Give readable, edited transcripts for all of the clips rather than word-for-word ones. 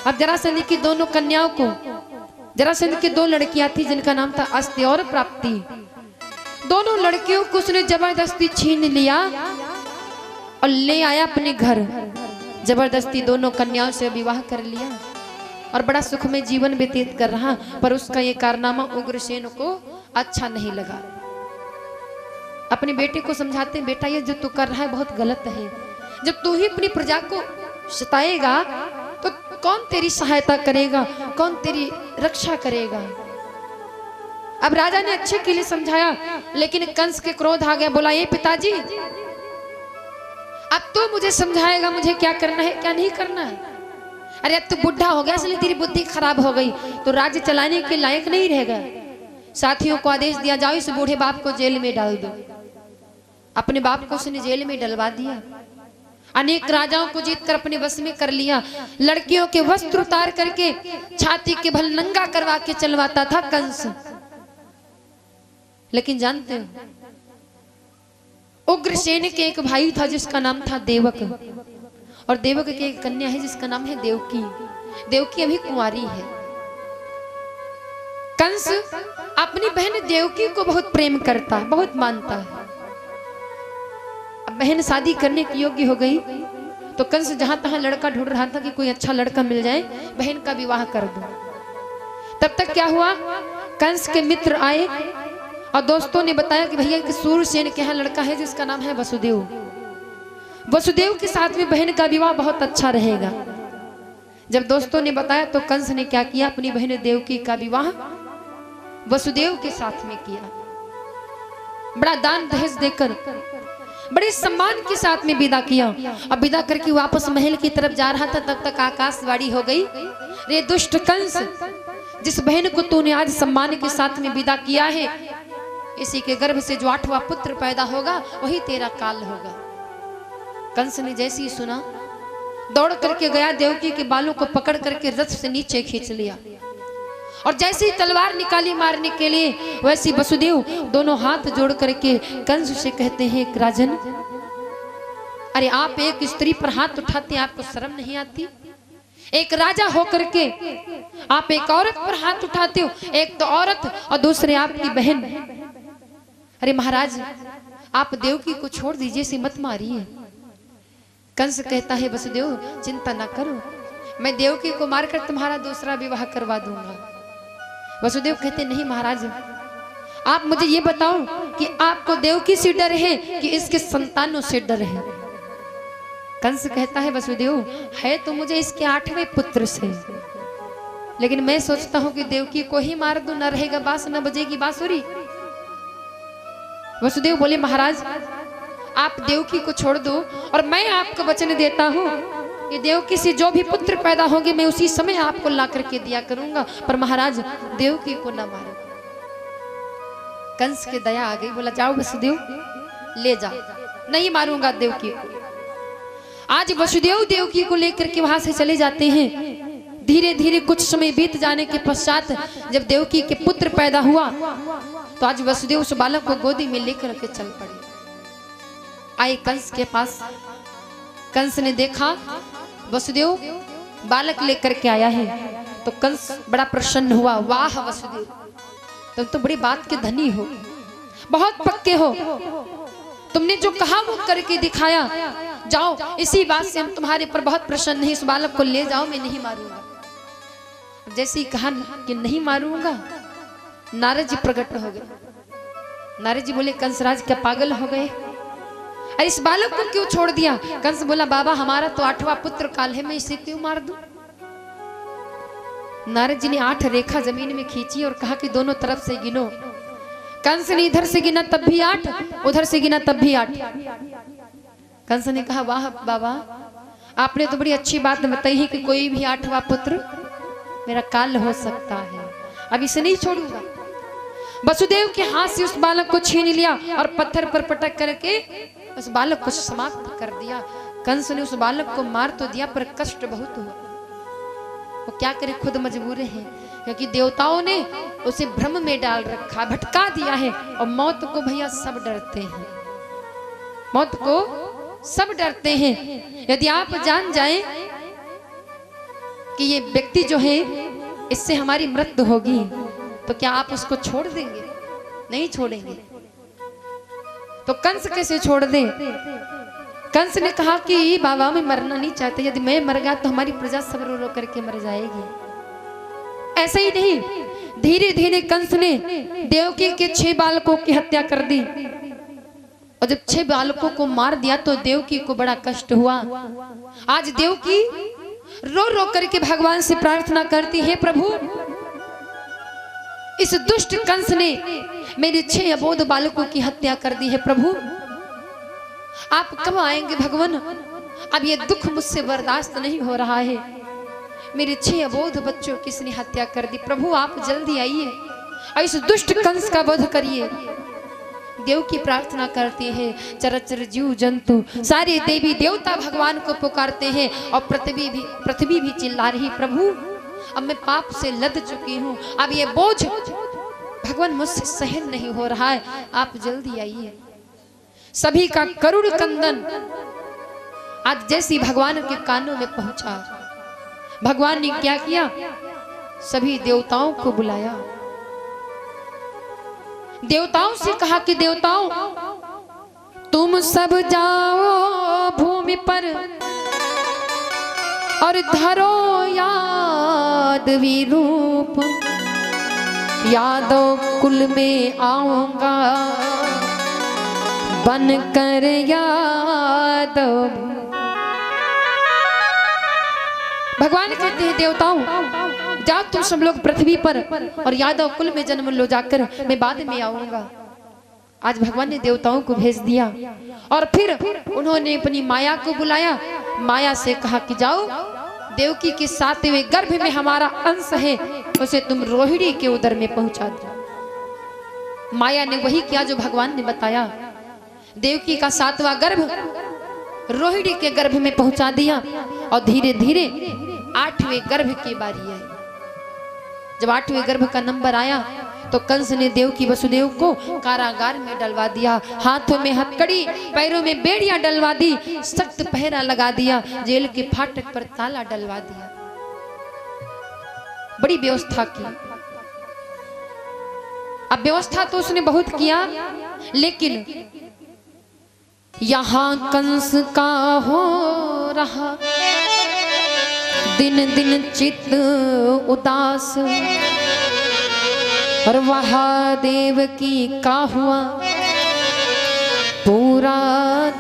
अब जरासंध की दोनों कन्याओं को, जरासंध की 2 लड़कियां थी जिनका नाम था अस्ति और प्राप्ति। दोनों लड़कियों को उसने जबरदस्ती छीन लिया और ले आया अपने घर। जबरदस्ती दोनों कन्याओं से विवाह कर लिया और बड़ा सुख में जीवन व्यतीत कर रहा। पर उसका ये कारनामा उग्रसेन को अच्छा नहीं लगा। अपने बेटे को समझाते, बेटा ये जो तू कर रहा है बहुत गलत है। जब तू ही अपनी प्रजा को सताएगा तो कौन तेरी सहायता करेगा, कौन तेरी रक्षा करेगा। अब राजा ने अच्छे के लिए समझाया, लेकिन कंस के क्रोध आ गया। बोला, ये पिताजी अब तो मुझे समझाएगा मुझे क्या करना है क्या नहीं करना है। अरे अब तू बुढ़ा हो गया, इसलिए तेरी बुद्धि खराब हो गई, तो राज्य चलाने के लायक नहीं रहेगा। साथियों को आदेश दिया, जाओ इस बूढ़े बाप को जेल में डाल दो। अपने बाप को उसने जेल में डलवा दिया। अनेक राजाओं को जीतकर अपने वश में कर लिया। लड़कियों के वस्त्र उतार करके छाती के बल नंगा करवा के चलवाता था कंस। लेकिन जानते हो, उग्रसेन के एक भाई था जिसका नाम था देवक, और देवक की एक कन्या है जिसका नाम है देवकी। देवकी अभी कुंवारी है। कंस अपनी बहन देवकी को बहुत प्रेम करता है, बहुत मानता है। अब बहन शादी करने की योग्य हो गई तो कंस जहां तहां लड़का ढूंढ रहा था कि कोई अच्छा लड़का मिल जाए, बहन का विवाह कर दो। तब तक क्या हुआ, कंस के मित्र आए और दोस्तों ने बताया कि भैया कि सूरसेन के यहाँ लड़का है जिसका नाम है वसुदेव। वसुदेव के साथ में बहन का विवाह बहुत अच्छा रहेगा। जब दोस्तों ने बताया तो कंस ने क्या किया, अपनी बहन देवकी का विवाह वसुदेव के साथ में किया। बड़ा दान दहेज देकर बड़े सम्मान के साथ में विदा किया। अब विदा करके वापस महल की तरफ जा रहा था, तब तक आकाशवाणी हो गई, रे दुष्ट कंस, जिस बहन को तूने आज सम्मान के साथ में विदा किया है, इसी के गर्भ से जो 8वां पुत्र पैदा होगा वही तेरा काल होगा। कंस ने जैसे ही सुना, दौड़ करके गया, देवकी के बालों को पकड़ करके रथ से नीचे खींच लिया और जैसे ही तलवार निकाली मारने के लिए, वैसे वसुदेव दोनों हाथ जोड़ करके कंस से कहते हैं, राजन, अरे आप एक स्त्री पर हाथ उठाते हैं, आपको शर्म नहीं आती? एक राजा होकर के आप एक औरत पर हाथ उठाते हो, एक तो औरत और दूसरे आपकी बहन। अरे महाराज, आप देवकी को छोड़ दीजिए, इसे मत मारिए। कंस कहता है, वसुदेव चिंता ना करो, मैं देवकी को मारकर तुम्हारा दूसरा विवाह करवा दूंगा। वसुदेव कहते, नहीं महाराज, आप मुझे ये बताओ कि आपको देवकी से डर है कि इसके संतानों से डर है? कंस कहता है, वसुदेव है तो मुझे इसके 8वें पुत्र से, लेकिन मैं सोचता हूं कि देवकी को ही मार दूं, न रहेगा बांस न बजेगी बांसुरी। वसुदेव बोले, महाराज आप देवकी को छोड़ दो और मैं आपको वचन देता हूं कि देवकी से जो भी पुत्र पैदा होंगे मैं उसी समय आपको ला करके दिया करूंगा, पर महाराज देवकी को न मारो। कंस के दया आ गई, बोला, जाओ वसुदेव ले जाओ, नहीं मारूंगा देवकी को। आज वसुदेव देवकी को लेकर के वहां से चले जाते हैं। धीरे धीरे कुछ समय बीत जाने के पश्चात जब देवकी के पुत्र पैदा हुआ तो आज वसुदेव उस बालक को गोदी में लेकर के चल पड़े। आए कंस के पास। कंस ने देखा वसुदेव बालक लेकर के आया है तो कंस बड़ा प्रसन्न हुआ। वाह वसुदेव, तुम तो बड़ी बात के धनी हो, बहुत पक्के हो, तुमने जो कहा वो करके दिखाया। जाओ, इसी बात से हम तुम्हारे पर बहुत प्रसन्न हैं, इस बालक को ले जाओ, मैं नहीं मारूंगा। जैसे ही कहा कि नहीं मारूंगा, नारद जी प्रकट हो गए। नारद जी बोले, कंसराज क्या पागल हो गए? अरे इस बालक को क्यों छोड़ दिया? कंस बोला, बाबा हमारा तो 8वां पुत्र काल है, मैं इसे क्यों मार दूं? नारद जी ने 8 रेखा जमीन में खींची और कहा कि दोनों तरफ से गिनो। कंस ने इधर से गिना तब भी 8, उधर से गिना तब भी 8। कंस ने कहा, वाह बाबा, आपने तो बड़ी अच्छी बात बताई है कि कोई भी 8वां पुत्र मेरा काल हो सकता है, अब इसे नहीं छोड़ूंगा। वसुदेव के हाथ से उस बालक को छीन लिया और पत्थर पर पटक करके उस बालक को समाप्त कर दिया। कंस ने उस बालक को मार तो दिया पर कष्ट बहुत हुआ। वो क्या करे, खुद मजबूर है, क्योंकि देवताओं ने उसे भ्रम में डाल रखा, भटका दिया है। और मौत को भैया सब डरते हैं, मौत को सब डरते हैं। यदि आप जान जाएं कि ये व्यक्ति जो है इससे हमारी मृत्यु होगी, तो क्या आप उसको छोड़ देंगे? नहीं छोड़ेंगे। तो कंस कैसे छोड़ दे? कंस ने कहा कि बाबा मैं मरना नहीं चाहते, यदि मैं मर गया तो हमारी प्रजा सब रो रो करके मर जाएगी। ऐसे ही नहीं, धीरे धीरे कंस ने देवकी के 6 बालकों की हत्या कर दी। और जब 6 बालकों को मार दिया तो देवकी को बड़ा कष्ट हुआ। आज देवकी रो रो करके भगवान से प्रार्थना करती है, प्रभु इस दुष्ट कंस ने मेरे 6 अबोध बालकों की हत्या कर दी है। प्रभु आप कब आएंगे भगवान? अब ये दुख मुझसे बर्दाश्त नहीं हो रहा है। मेरे 6 अबोध बच्चों की इसने हत्या कर दी। प्रभु आप जल्दी आइए और इस दुष्ट कंस का वध करिए। देव की प्रार्थना करते हैं, चरचर जीव जंतु सारे देवी देवता भगवान को पुकारते हैं और पृथ्वी भी चिल्ला रही, प्रभु अब मैं पाप से लद चुकी हूँ, अब ये बोझ भगवान मुझसे सहन नहीं हो रहा है, आप जल्दी आइए। सभी का करुण कंदन आज जैसी भगवान के कानों में पहुंचा, भगवान ने क्या किया? सभी देवताओं को बुलाया, देवताओं से कहा कि देवताओं तुम सब जाओ भूमि पर और धरो यादवी रूप, यादव कुल में आऊंगा बनकर यादव। भगवान कहते हैं देवताओं जाओ तुम सब लोग पृथ्वी पर और यादव कुल में जन्म लो जाकर, मैं बाद में आऊंगा। आज भगवान ने देवताओं को भेज दिया और फिर उन्होंने अपनी माया को बुलाया, माया से कहा कि जाओ देवकी के 7वें गर्भ में हमारा अंश है, उसे तुम रोहिणी के उदर में पहुंचा दो। माया ने वही किया जो भगवान ने बताया, देवकी का 7वां गर्भ रोहिणी के गर्भ में पहुंचा दिया और धीरे धीरे 8वें गर्भ की बारी आई। जब 8वें गर्भ का नंबर आया तो कंस ने देवकी वसुदेव को कारागार में डलवा दिया, हाथों में हथकड़ी पैरों में बेड़ियां डलवा दी, सख्त पहरा लगा दिया, जेल के फाटक पर ताला डलवा दिया, बड़ी व्यवस्था की। अब व्यवस्था तो उसने बहुत किया, लेकिन यहाँ कंस का हो रहा दिन दिन चित्त उदास, और वहाँ देवकी का हुआ पूरा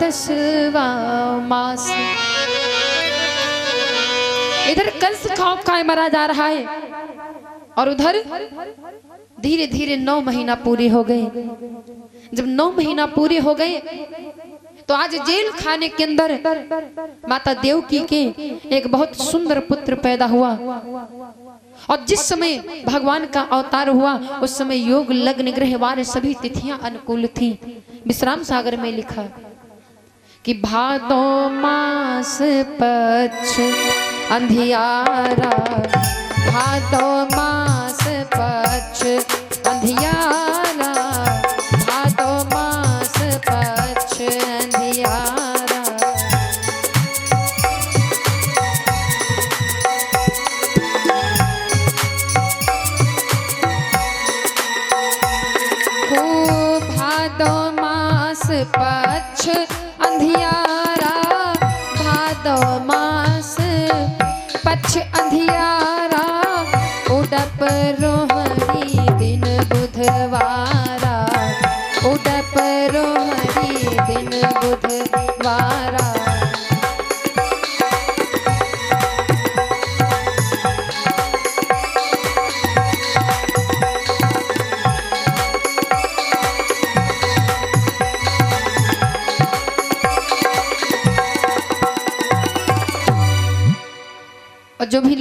10वां मास। इधर कंस खौफ खाए मरा जा रहा है और उधर धीरे धीरे 9 महीना पूरे हो गए। जब 9 महीना पूरे हो गए तो आज जेल खाने के अंदर माता देवकी के एक बहुत सुंदर पुत्र पैदा हुआ। और जिस समय भगवान का अवतार हुआ उस समय योग लग्न ग्रहवार सभी तिथियां अनुकूल थी। विश्राम सागर में लिखा कि भादो मास पक्ष अंधियारा, भादो मास पक्ष अंधियारा, भादो मास पक्ष अंधियारा। भादो मास पक्ष अंधियारा, भादो मास पक्ष अंधियारा, उडप रोहरी दिन बुधवारा, उडप रोहरी दिन बुधवारा। और जो भी